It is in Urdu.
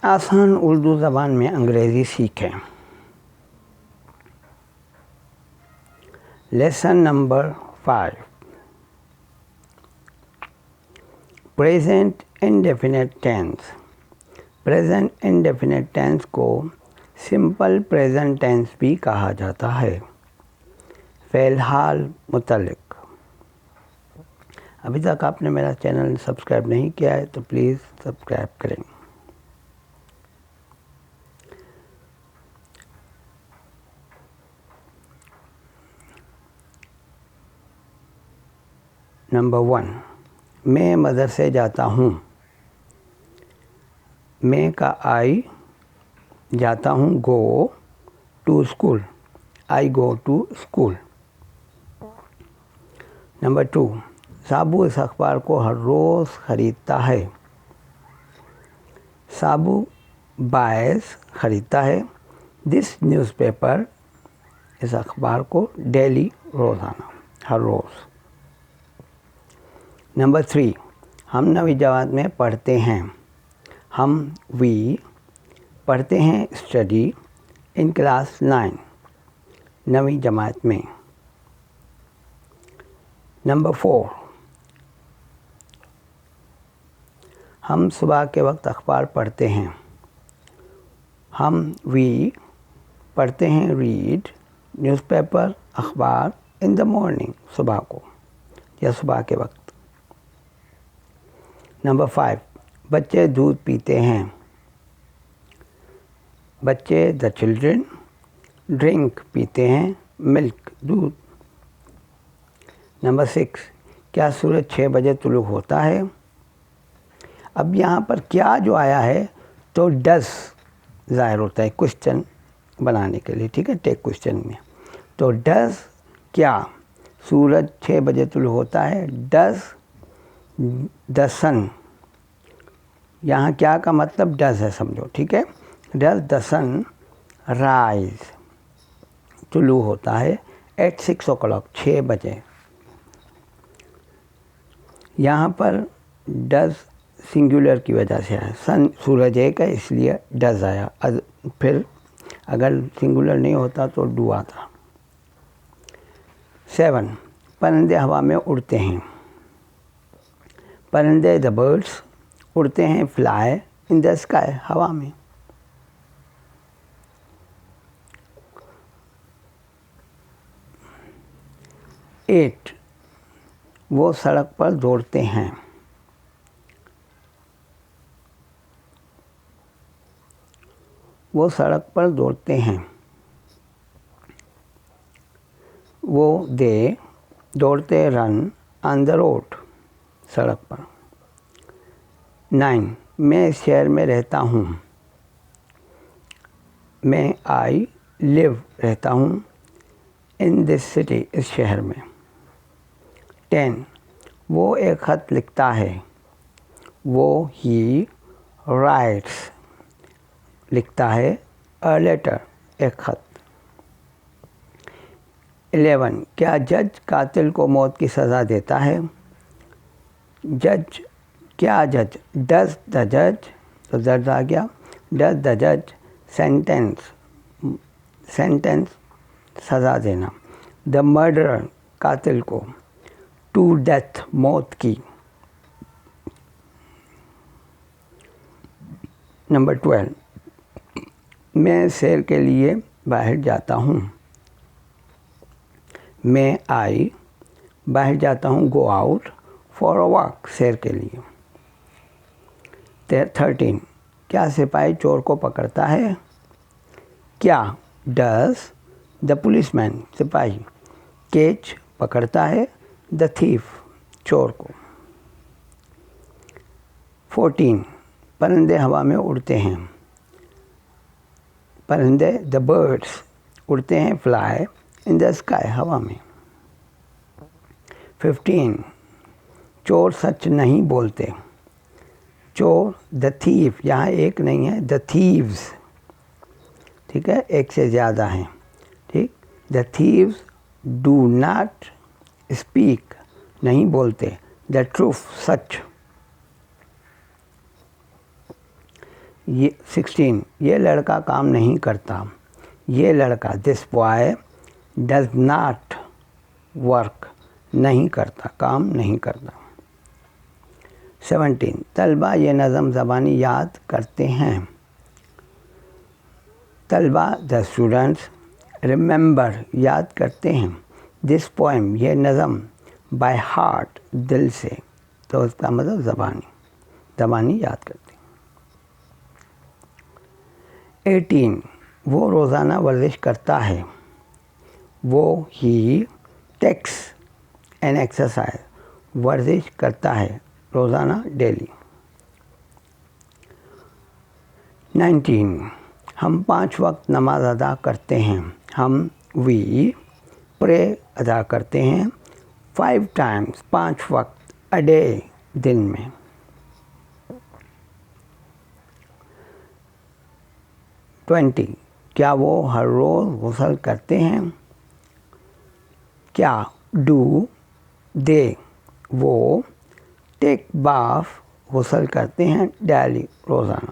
آسان اردو زبان میں انگریزی سیکھیں۔ Lesson number 5، present indefinite tense. Present indefinite tense کو سمپل پریزنٹ ٹینس بھی کہا جاتا ہے۔ فی الحال متعلق، ابھی تک آپ نے میرا چینل سبسکرائب نہیں کیا ہے تو پلیز سبسکرائب کریں۔ نمبر 1، میں مدرسے جاتا ہوں۔ میں کا آئی جاتا ہوں، go to school, I go to school. Number 2، سابو اس اخبار کو ہر روز خریدتا ہے۔ سابو بائز خریدتا ہے دس نیوز پیپر، اس اخبار کو ڈیلی، روزانہ، ہر روز۔ نمبر 3، ہم نویں جماعت میں پڑھتے ہیں۔ ہم وی پڑھتے ہیں اسٹڈی ان کلاس 9، نویں جماعت میں۔ نمبر 4، ہم صبح کے وقت اخبار پڑھتے ہیں۔ ہم وی پڑھتے ہیں ریڈ نیوز پیپر، اخبار ان دا مارننگ، صبح کو یا صبح کے وقت۔ نمبر 5، بچے دودھ پیتے ہیں۔ بچے دا چلڈرن ڈرنک پیتے ہیں ملک، دودھ۔ نمبر 6، کیا سورج 6 بجے طلوع ہوتا ہے؟ اب یہاں پر کیا جو آیا ہے تو ڈز ظاہر ہوتا ہے کوشچن بنانے کے لیے، ٹھیک ہے، ٹیک کوشچن میں۔ تو ڈز کیا سورج 6 بجے طلوع ہوتا ہے؟ ڈز دا سن، یہاں کیا کا مطلب ڈز ہے، سمجھو، ٹھیک ہے۔ ڈز دا سن رائز، طلوع ہوتا ہے ایٹ 6 o'clock، 6 بجے۔ یہاں پر ڈز سنگولر کی وجہ سے آیا، سن سورج ایک ہے اس لیے ڈز آیا، پھر اگر سنگولر نہیں ہوتا تو ڈو آتا۔ 7، پرندے ہوا میں اڑتے ہیں۔ پرندے دا برڈس اڑتے ہیں فلائی ان دا اسکائی، ہوا میں۔ 8، وہ سڑک پر دوڑتے ہیں۔ وہ سڑک پر دوڑتے ہیں۔ وہ دے دوڑتے رن آن دا روڈ، سڑک پر۔ 9، میں اس شہر میں رہتا ہوں۔ میں آئی لیو رہتا ہوں ان دس سٹی، اس شہر میں۔ 10، وہ ایک خط لکھتا ہے۔ وہ ہی رائٹس لکھتا ہے اے لیٹر، ایک خط۔ 11، کیا جج قاتل کو موت کی سزا دیتا ہے؟ جج، کیا جج، ڈز دا جج، تو درد آ گیا، ڈز دا جج سینٹینس، سینٹینس سزا دینا، دا مرڈرر قاتل کو، ٹو ڈیتھ موت کی۔ نمبر 12، میں سیر کے لیے باہر جاتا ہوں۔ میں آئی باہر جاتا ہوں، go out for a walk, سیر کے لیے۔ 13، کیا سپاہی چور کو پکڑتا ہے؟ کیا ڈز دا پولیس مین، سپاہی، کیچ پکڑتا ہے دا تھیف، چور کو۔ 14، پرندے ہوا میں اڑتے ہیں۔ پرندے دا برڈس اڑتے ہیں فلائی ان دا اسکائی، ہوا میں۔ 15، چور سچ نہیں بولتے۔ چور دا تھیف، یہاں ایک نہیں ہے، دا تھیوز، ٹھیک ہے، ایک سے زیادہ ہیں، ٹھیک۔ دا تھیوز ڈو ناٹ اسپیک، نہیں بولتے، دا ٹروف، سچ۔ یہ 16 یہ لڑکا کام نہیں کرتا. یہ لڑکا this boy does not work نہیں کرتا، کام نہیں کرتا. 17 طلبہ یہ نظم زبانی یاد کرتے ہیں. طلبہ دا اسٹوڈنٹس ریممبر یاد کرتے ہیں. دس پوئم یہ نظم بائی ہارٹ دل سے، تو اس کا مطلب زبانی یاد کرتے ہیں. 18 وہ روزانہ ورزش کرتا ہے. وہ ہی ٹیکس این ایکسرسائز ورزش کرتا ہے روزانہ ڈیلی. 19 ہم 5 وقت نماز ادا کرتے ہیں. ہم وی پرے ادا کرتے ہیں 5 ٹائمز 5 وقت اے ڈے دن میں. 20 کیا وہ ہر روز غسل کرتے ہیں؟ کیا ڈو دے وہ ٹیک باف غسل کرتے ہیں ڈیلی روزانہ.